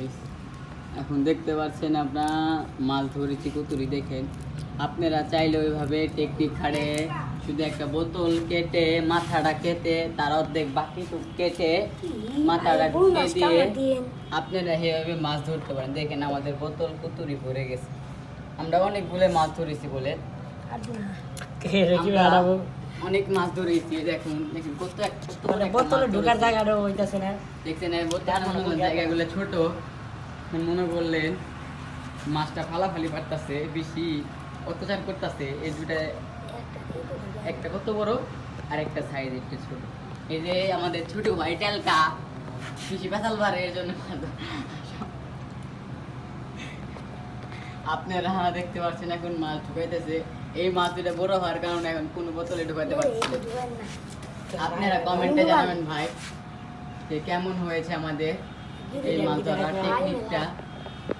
Guys এখন দেখতে পাচ্ছেন আপনারা মাছ ধরেছি কতুরি দেখেন আপনারা চাইলে ওইভাবে টেকনিক খাড়ে শুধু একটা বোতল কেটে মাথাটা কেটে তার অর্ধেক বাকি তো কেটে মাথাটা ঢুকে দিয়ে আপনারা এইভাবে মাছ ধরতে পারেন। দেখেন আমাদের বোতল কতুরি ভরে গেছে, আমরা অনেকগুলো মাছ ধরেছি বলে আমরা অনেক মাছ ধরেছি। দেখুন দেখেন কত বোতলে ঢোকার জায়গাটা হইতাছে না, দেখছেন বোতল জায়গাগুলো ছোট। মনে করলেন মাছটা ফালাফালি পারতাছে, বেশি অত্যাচার করতেছে। এই দুটা একটা কত বড় আর একটা সাইজ একটু ছোট। এই যে আমাদের ছোট ভাই টেলকা বেশি পেশাল পারে এর জন্য আপনারা দেখতে পাচ্ছেন এখন মাছ ঢুকাইতেছে। এই মাছ দুটা বড় হওয়ার কারণে এখন কোনো বোতলে ঢুকাতে পারছে না। আপনারা কমেন্টে জানাবেন ভাই যে কেমন হয়েছে আমাদের এই মাছ ধরার টেকনিকটা।